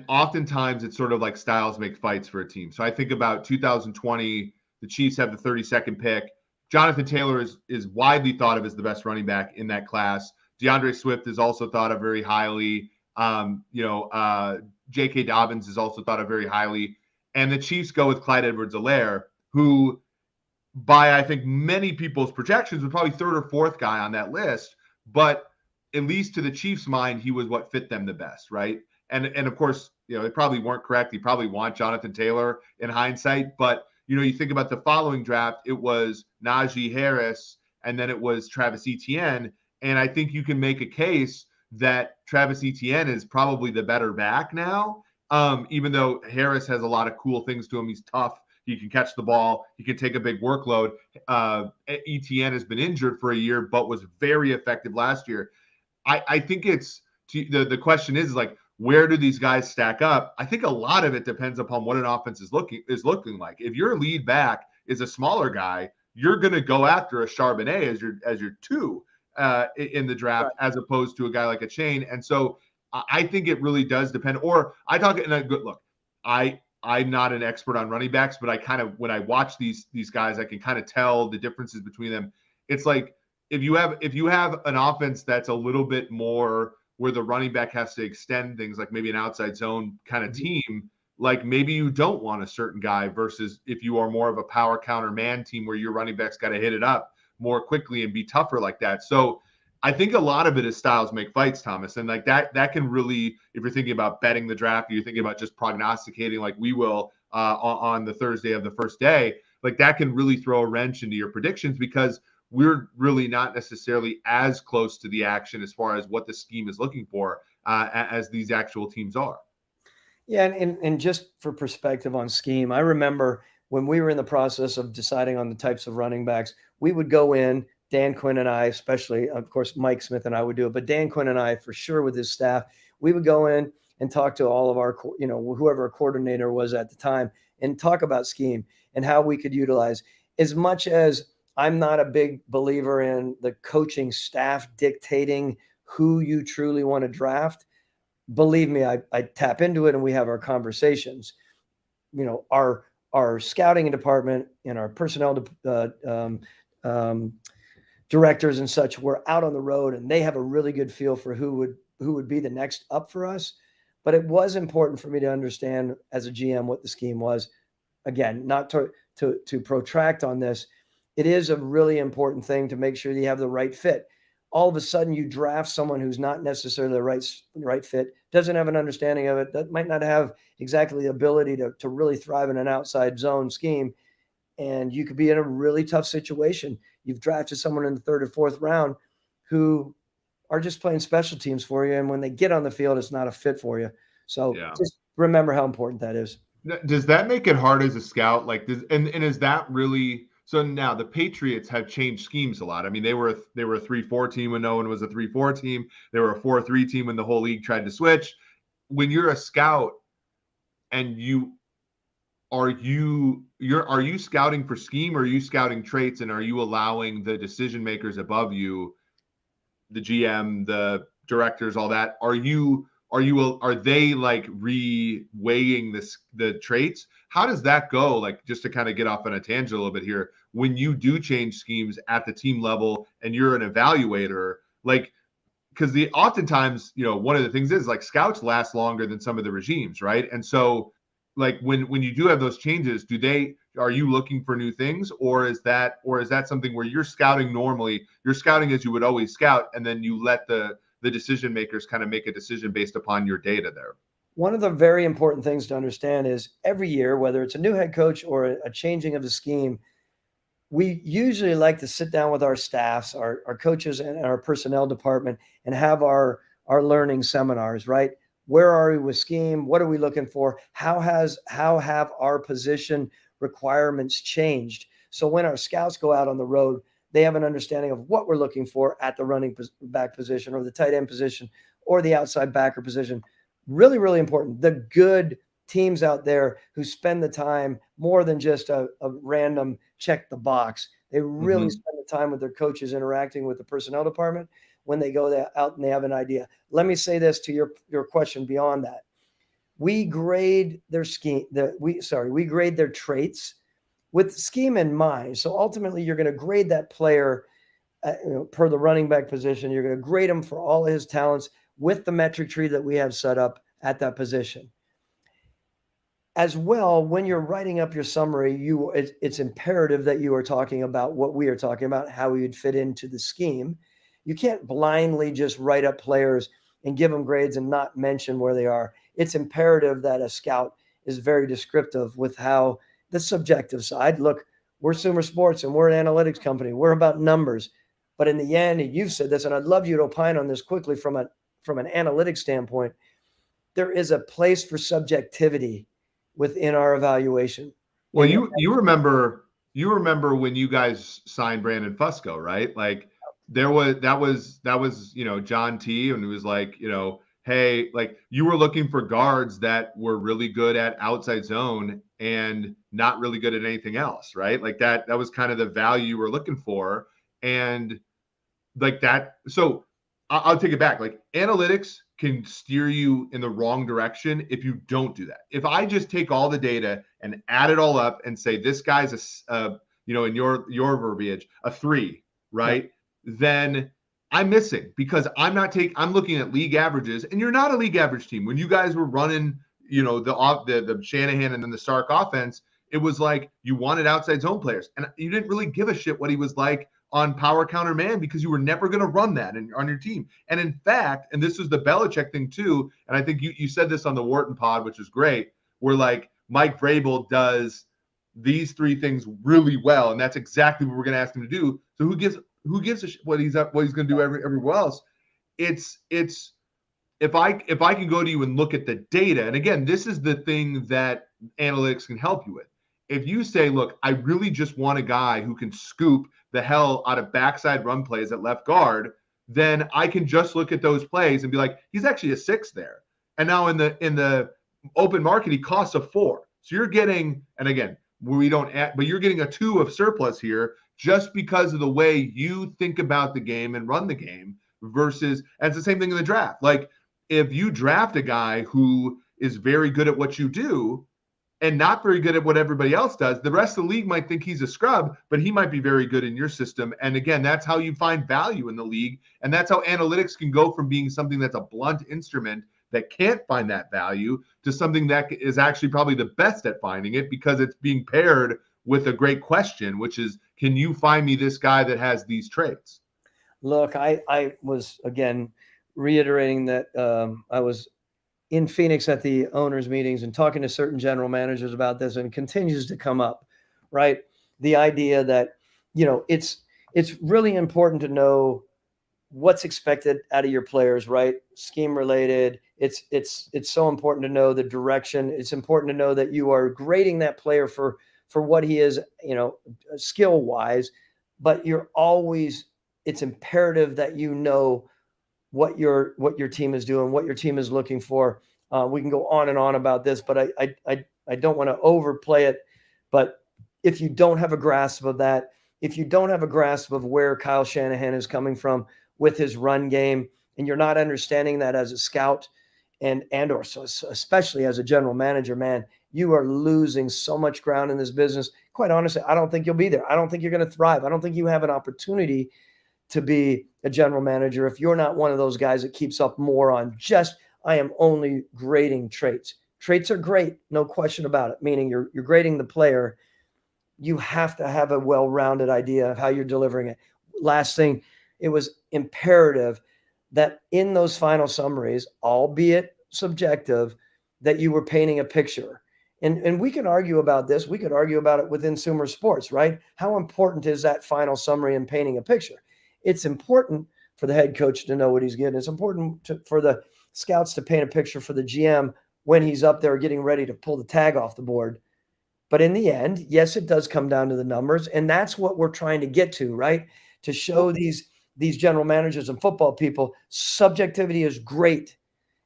oftentimes it's sort of like styles make fights for a team. So I think about 2020, the Chiefs have the 32nd pick. Jonathan Taylor is widely thought of as the best running back in that class. DeAndre Swift is also thought of very highly. J.K. Dobbins is also thought of very highly. And the Chiefs go with Clyde Edwards-Helaire, who by, I think, many people's projections, was probably third or fourth guy on that list. But at least to the Chiefs' mind, he was what fit them the best, right? And of course, they probably weren't correct. He probably want Jonathan Taylor in hindsight. But, you think about the following draft, it was Najee Harris, and then it was Travis Etienne. And I think you can make a case that Travis Etienne is probably the better back now, even though Harris has a lot of cool things to him. He's tough. He can catch the ball. He can take a big workload. Etienne has been injured for a year, but was very effective last year. I think it's the question is like, where do these guys stack up? I think a lot of it depends upon what an offense is looking like. If your lead back is a smaller guy, you're going to go after a Charbonnet as your two in the draft, right, as opposed to a guy like Achane. And so I think it really does depend. Or I talk in a good look. I'm not an expert on running backs, but I kind of, when I watch these guys, I can kind of tell the differences between them. It's like if you have an offense that's a little bit more where the running back has to extend things, like maybe an outside zone kind of team, like maybe you don't want a certain guy, versus if you are more of a power counter man team where your running back's got to hit it up more quickly and be tougher like that. So I think a lot of it is styles make fights, Thomas. And like that can really, if you're thinking about betting the draft, you're thinking about just prognosticating like we will on the Thursday of the first day, like that can really throw a wrench into your predictions, because we're really not necessarily as close to the action as far as what the scheme is looking for as these actual teams are. Yeah, and just for perspective on scheme, I remember when we were in the process of deciding on the types of running backs, we would go in, Dan Quinn and I, especially, of course, Mike Smith and I would do it, but Dan Quinn and I, for sure, with his staff, we would go in and talk to all of our, whoever our coordinator was at the time, and talk about scheme and how we could utilize. As much as I'm not a big believer in the coaching staff dictating who you truly want to draft, believe me, I tap into it and we have our conversations. Our scouting department and our personnel directors and such were out on the road, and they have a really good feel for who would be the next up for us. But it was important for me to understand as a GM what the scheme was. Again, not to protract on this, it is a really important thing to make sure you have the right fit. All of a sudden you draft someone who's not necessarily the right fit, doesn't have an understanding of it, that might not have exactly the ability to really thrive in an outside zone scheme. And you could be in a really tough situation. You've drafted someone in the third or fourth round who are just playing special teams for you. And when they get on the field, it's not a fit for you. So Just remember how important that is. Does that make it hard as a scout? Like, and is that really... So now the Patriots have changed schemes a lot. I mean, they were a 3-4 team when no one was a 3-4 team. They were a 4-3 team when the whole league tried to switch. When you're a scout and are you scouting for scheme, or are you scouting traits, and are you allowing the decision makers above you, the GM, the directors, all that, are they like re-weighing the traits? How does that go? Like, just to kind of get off on a tangent a little bit here, when you do change schemes at the team level and you're an evaluator, like, because oftentimes, one of the things is like scouts last longer than some of the regimes, right? And so like when you do have those changes, are you looking for new things, or is that something where you're scouting normally, you're scouting as you would always scout, and then you let the decision makers kind of make a decision based upon your data there? One of the very important things to understand is every year, whether it's a new head coach or a changing of the scheme, we usually like to sit down with our staffs, our coaches and our personnel department, and have our learning seminars, right? Where are we with scheme? What are we looking for? How have our position requirements changed? So when our scouts go out on the road, they have an understanding of what we're looking for at the running back position, or the tight end position, or the outside backer position. Really, really important. The good teams out there who spend the time more than just a random check the box. They really spend the time with their coaches, interacting with the personnel department when they go out and they have an idea. Let me say this to your question beyond that. We grade their scheme. We grade their traits with scheme in mind. So ultimately, you're going to grade that player per the running back position. You're going to grade him for all of his talents with the metric tree that we have set up at that position. as well, when you're writing up your summary, it's imperative that you are talking about what we are talking about, how we would fit into the scheme. You can't blindly just write up players and give them grades and not mention where they are. It's imperative that a scout is very descriptive with how the subjective side. Look, we're Sumer Sports and we're an analytics company. We're about numbers. But in the end, and you've said this, and I'd love you to opine on this quickly from an analytics standpoint, there is a place for subjectivity within our evaluation. Well, you remember when you guys signed Brandon Fusco, right? Like that was John T, and it was like, hey, like you were looking for guards that were really good at outside zone and not really good at anything else, right? Like that was kind of the value you were looking for. And like that, so I'll take it back. Like analytics can steer you in the wrong direction if you don't do that. If I just take all the data and add it all up and say this guy's in your verbiage, a 3, right? Yeah. Then I'm missing because I'm looking at league averages, and you're not a league average team. When you guys were running, the Shanahan and then the Stark offense, it was like you wanted outside zone players, and you didn't really give a shit what he was like on power counter man because you were never going to run that on your team. And in fact, and this was the Belichick thing too, and I think you said this on the Wharton pod, which is great, where like Mike Vrabel does these 3 things really well, and that's exactly what we're going to ask him to do. So who gives a shit what he's going to do everywhere else? It's if I can go to you and look at the data, and again, this is the thing that analytics can help you with. If you say, look, I really just want a guy who can scoop the hell out of backside run plays at left guard, then I can just look at those plays and be like, he's actually a 6 there. And now in the open market, he costs a 4. So you're getting, and again, we don't add, but you're getting a 2 of surplus here just because of the way you think about the game and run the game versus, and it's the same thing in the draft. Like if you draft a guy who is very good at what you do, and not very good at what everybody else does, the rest of the league might think he's a scrub, but he might be very good in your system. And again, that's how you find value in the league. And that's how analytics can go from being something that's a blunt instrument that can't find that value to something that is actually probably the best at finding it because it's being paired with a great question, which is, can you find me this guy that has these traits? Look, I was, again, reiterating that I was in Phoenix at the owners' meetings and talking to certain general managers about this, and it continues to come up, right? The idea that, it's really important to know what's expected out of your players, right? Scheme related. It's so important to know the direction. It's important to know that you are grading that player for what he is, skill wise, but it's imperative that you know what your team is doing, what your team is looking for. We can go on and on about this, but I don't want to overplay it. But if you don't have a grasp of that, if you don't have a grasp of where Kyle Shanahan is coming from with his run game, and you're not understanding that as a scout and or so especially as a general manager, man, you are losing so much ground in this business. Quite honestly, I don't think you'll be there. I don't think you're going to thrive. I don't think you have an opportunity to be a general manager if you're not one of those guys that keeps up more on just, I am only grading traits. Traits are great, no question about it, meaning you're grading the player. You have to have a well-rounded idea of how you're delivering it. Last thing, it was imperative that in those final summaries, albeit subjective, that you were painting a picture. And we can argue about this. We could argue about it within Sumer Sports, right? How important is that final summary in painting a picture? It's important for the head coach to know what he's getting. It's important for the scouts to paint a picture for the GM when he's up there getting ready to pull the tag off the board. But in the end, yes, it does come down to the numbers. And that's what we're trying to get to, right? To show these general managers and football people, subjectivity is great.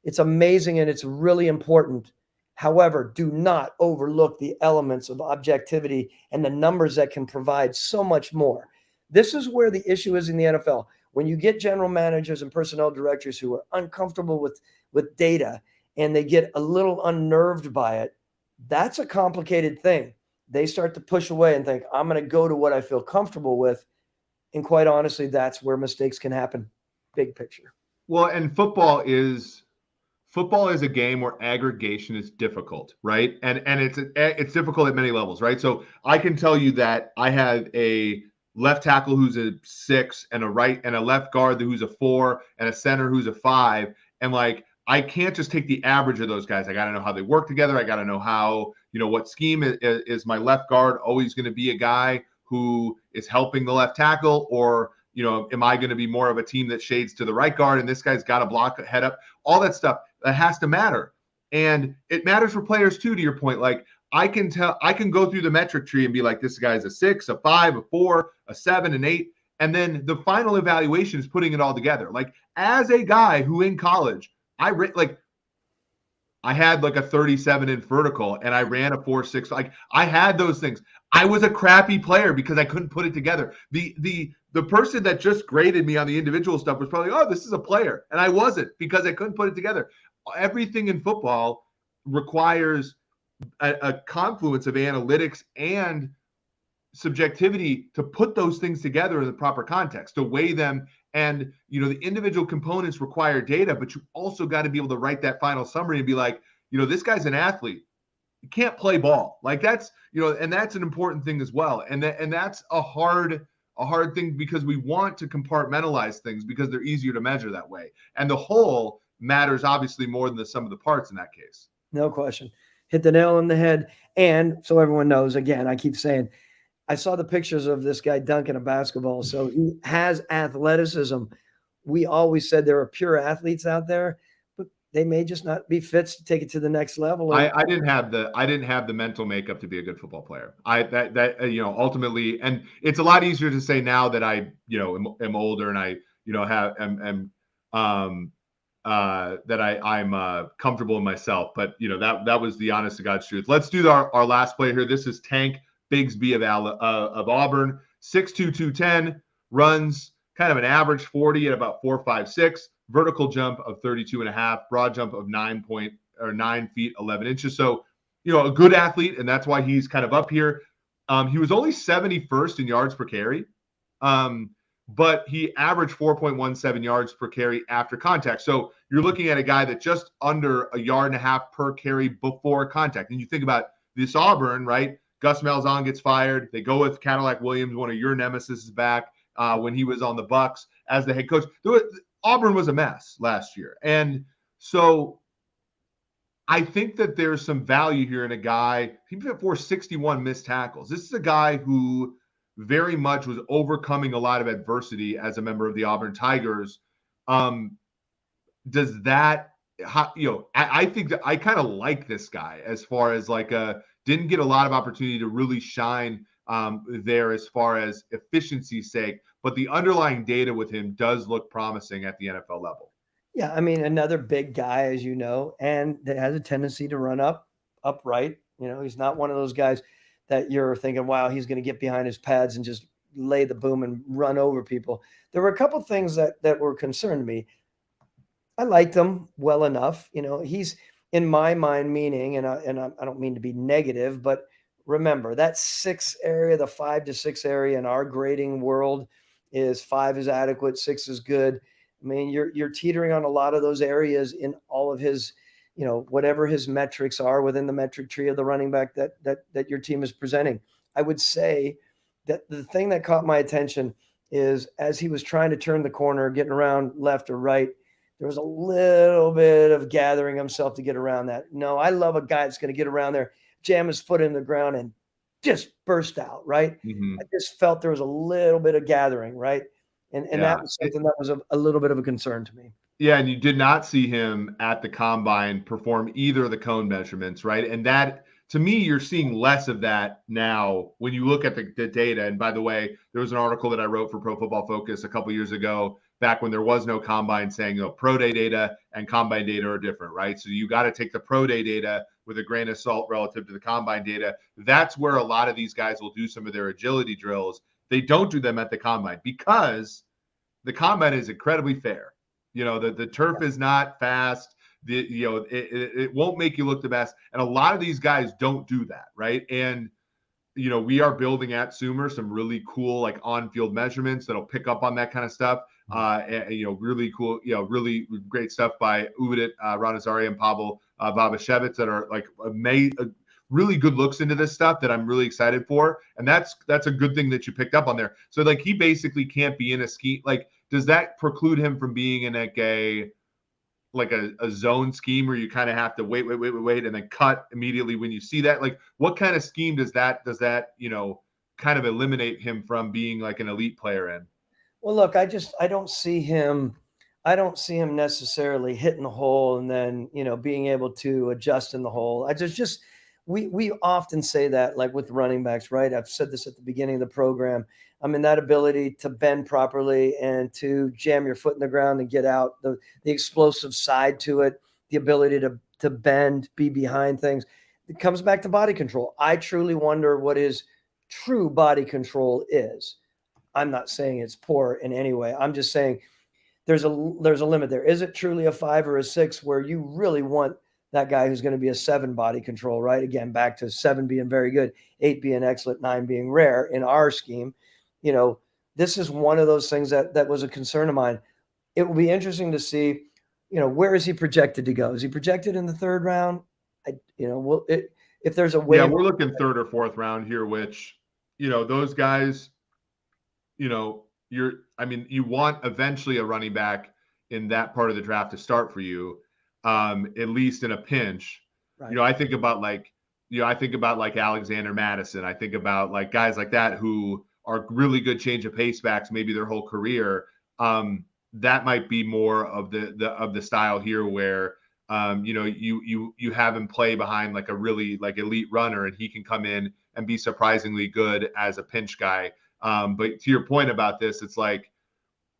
It's amazing and it's really important. However, do not overlook the elements of objectivity and the numbers that can provide so much more. This is where the issue is in the NFL. When you get general managers and personnel directors who are uncomfortable with data and they get a little unnerved by it, that's a complicated thing. They start to push away and think, I'm going to go to what I feel comfortable with. And quite honestly, that's where mistakes can happen. Big picture. Well, and football is football is a game where aggregation is difficult, right? And it's difficult at many levels, right? So I can tell you that I have a left tackle who's a 6 and a right and a left guard who's a 4 and a center who's a 5. And like, I can't just take the average of those guys. I got to know how they work together. I got to know how, what scheme is my left guard always going to be a guy who is helping the left tackle, or, am I going to be more of a team that shades to the right guard and this guy's got to block head up? All that stuff that has to matter. And it matters for players too, to your point. Like, I can go through the metric tree and be like, this guy's a 6, a 5, a 4, a 7, an 8. And then the final evaluation is putting it all together. Like, as a guy who in college, I had like a 37 in vertical and I ran a 4.6. Like, I had those things. I was a crappy player because I couldn't put it together. The person that just graded me on the individual stuff was probably, oh, this is a player. And I wasn't, because I couldn't put it together. Everything in football requires a confluence of analytics and subjectivity to put those things together in the proper context, to weigh them. And, the individual components require data, but you also got to be able to write that final summary and be like, this guy's an athlete. You can't play ball. Like, that's, and that's an important thing as well. And that's a hard thing, because we want to compartmentalize things because they're easier to measure that way. And the whole matters obviously more than the sum of the parts in that case. No question. Hit the nail on the head. And so everyone knows, again, I keep saying, I saw the pictures of this guy dunking a basketball. So he has athleticism. We always said there are pure athletes out there, but they may just not be fit to take it to the next level. I didn't have the mental makeup to be a good football player. Ultimately, and it's a lot easier to say now that I, am older and I, that I'm comfortable in myself. But that was the honest to God's truth. Let's do our last play here. This is Tank Bigsby of Auburn, 6'2", 210, runs kind of an average 40 at about 4.56, vertical jump of 32.5, broad jump of 9 feet 11 inches. So, a good athlete, and that's why he's kind of up here. He was only 71st in yards per carry, but he averaged 4.17 yards per carry after contact. So you're looking at a guy that just under a yard and a half per carry before contact. And you think about this Auburn, right? Gus Malzahn gets fired. They go with Cadillac Williams, one of your nemesis, back when he was on the Bucs as the head coach. Auburn was a mess last year. And so I think that there's some value here in a guy. He forced 61 missed tackles. This is a guy who very much was overcoming a lot of adversity as a member of the Auburn Tigers. Does that, I think that I kind of like this guy as far as didn't get a lot of opportunity to really shine there as far as efficiency's sake, but the underlying data with him does look promising at the NFL level. Yeah, I mean, another big guy, as you know, and that has a tendency to run upright. He's not one of those guys that you're thinking, wow, he's going to get behind his pads and just lay the boom and run over people. There were a couple things that were concerned to me. I liked him well enough. He's, in my mind, meaning, and I don't mean to be negative, but remember that 6 area, the 5 to 6 area in our grading world is 5 is adequate, 6 is good. I mean, you're teetering on a lot of those areas in all of his, whatever his metrics are within the metric tree of the running back that your team is presenting. I would say that the thing that caught my attention is as he was trying to turn the corner, getting around left or right, there was a little bit of gathering himself to get around that. No, I love a guy that's going to get around there, jam his foot in the ground and just burst out, right? Mm-hmm. I just felt there was a little bit of gathering, right? And that was something that was a little bit of a concern to me. Yeah, and you did not see him at the combine perform either of the cone measurements, right? And that, to me, you're seeing less of that now when you look at the data. And by the way, there was an article that I wrote for Pro Football Focus a couple years ago, back when there was no combine, saying, pro day data and combine data are different, right? So you got to take the pro day data with a grain of salt relative to the combine data. That's where a lot of these guys will do some of their agility drills. They don't do them at the combine because the combine is incredibly fair. The turf is not fast. It won't make you look the best. And a lot of these guys don't do that, right? And, we are building at Sumer some really cool, on-field measurements that'll pick up on that kind of stuff. Really cool, really great stuff by Udit Ranazari and Pavel Babashevitz that are like really good looks into this stuff that I'm really excited for. And that's a good thing that you picked up on there. So like he basically can't be in a scheme. Like, does that preclude him from being in a zone scheme where you kind of have to wait, and then cut immediately when you see that? Like, what kind of scheme does that, kind of eliminate him from being like an elite player in? Well, look, I don't see him necessarily hitting the hole and then, being able to adjust in the hole. We often say that, like with running backs, right? I've said this at the beginning of the program. I mean, that ability to bend properly and to jam your foot in the ground and get out, the explosive side to it, the ability to bend, be behind things. It comes back to body control. I truly wonder what his true body control is. I'm not saying it's poor in any way. I'm just saying there's a limit there. Is it truly a 5 or a 6 where you really want that guy who's going to be a 7 body control, right? Again, back to 7 being very good, 8 being excellent, 9 being rare in our scheme. This is one of those things that was a concern of mine. It will be interesting to see, where is he projected to go? Is he projected in the 3rd round? If there's a way. Yeah, we're looking 3rd or 4th round here, which, those guys, you want eventually a running back in that part of the draft to start for you, at least in a pinch. Right. I think about like Alexander Madison. I think about like guys like that who are really good change of pace backs, maybe their whole career. That might be more of the style here where, you have him play behind like a really like elite runner, and he can come in and be surprisingly good as a pinch guy. But to your point about this, it's like,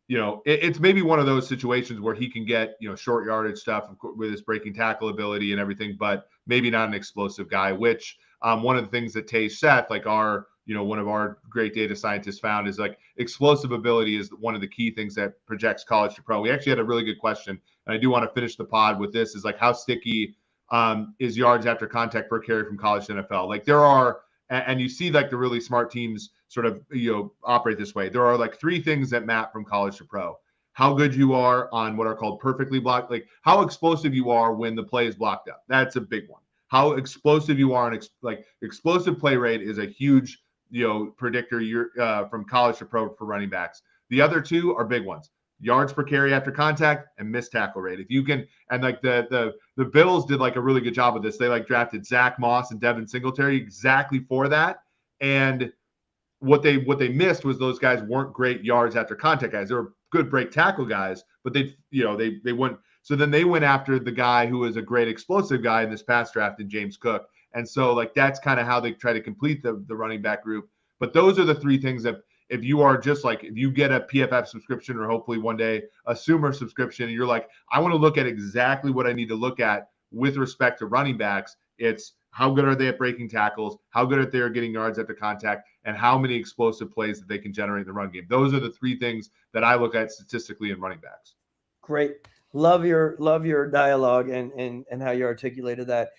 it's maybe one of those situations where he can get, short yardage stuff with his breaking tackle ability and everything, but maybe not an explosive guy, which one of the things that Tay Seth, like one of our great data scientists, found is like explosive ability is one of the key things that projects college to pro. We actually had a really good question, and I do want to finish the pod with this, is like, how sticky is yards after contact per carry from college to NFL? Like there are, and you see like the really smart teams sort of, operate this way. There are like 3 things that map from college to pro: how good you are on what are called perfectly blocked, like how explosive you are when the play is blocked up. That's a big one. How explosive you are on explosive play rate is a huge, predictor from college to pro for running backs. The other 2 are big ones: yards per carry after contact and missed tackle rate. If you can, and like the Bills did like a really good job of this. They like drafted Zach Moss and Devon Singletary exactly for that. And what they missed was those guys weren't great yards after contact guys. They were good break tackle guys, but they wouldn't. So then they went after the guy who was a great explosive guy in this past draft, in James Cook. And so like that's kind of how they try to complete the running back group. But those are the 3 things that, if you are just like, if you get a PFF subscription, or hopefully one day a Sumer subscription, and you're like, I want to look at exactly what I need to look at with respect to running backs, it's how good are they at breaking tackles, how good are they at getting yards after contact, and how many explosive plays that they can generate in the run game. Those are the 3 things that I look at statistically in running backs. Great. Love your dialogue and how you articulated that.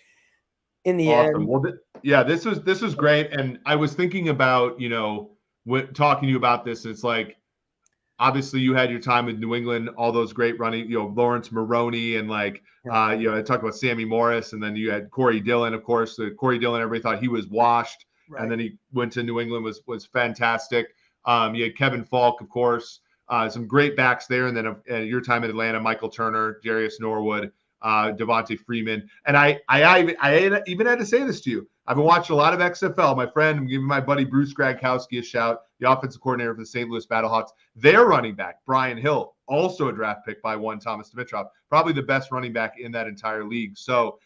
In the awesome. end. Well, this was great. And I was thinking about, talking to you about this. It's like, obviously you had your time with New England, all those great running, Lawrence Maroney, and like, I talked about Sammy Morris, and then you had Corey Dillon, of course. Corey Dillon, everybody thought he was washed, right. And then he went to New England, was fantastic. You had Kevin Falk, of course, some great backs there. And then your time in Atlanta, Michael Turner, Darius Norwood, Devontae Freeman. And I even had to say this to you. I've been watching a lot of XFL. My friend, I'm giving my buddy Bruce Gradkowski a shout, the offensive coordinator for the St. Louis Battlehawks. Their running back, Brian Hill, also a draft pick by one Thomas Dimitrov, probably the best running back in that entire league. So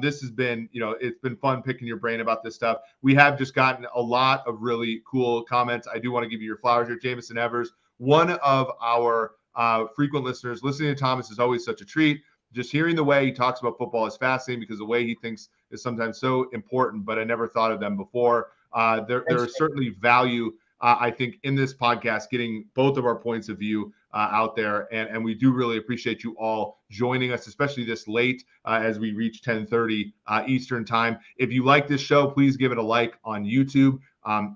this has been, it's been fun picking your brain about this stuff. We have just gotten a lot of really cool comments. I do want to give you your flowers here. Jameson Evers, one of our frequent listeners. Listening to Thomas is always such a treat. Just hearing the way he talks about football is fascinating, because the way he thinks is sometimes so important, but I never thought of them before. There is certainly value, I think, in this podcast, getting both of our points of view out there. And we do really appreciate you all joining us, especially this late as we reach 10:30 Eastern time. If you like this show, please give it a like on YouTube.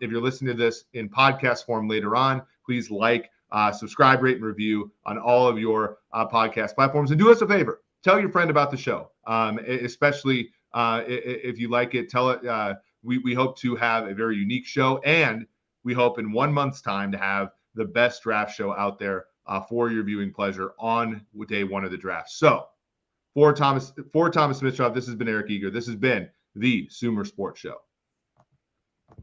If you're listening to this in podcast form later on, please like, Subscribe, rate, and review on all of your podcast platforms. And do us a favor. Tell your friend about the show, especially if you like it. Tell it. We hope to have a very unique show, and we hope in 1 month's time to have the best draft show out there for your viewing pleasure on day one of the draft. So for Thomas Smithshoff, this has been Eric Eager. This has been the Sumer Sports Show.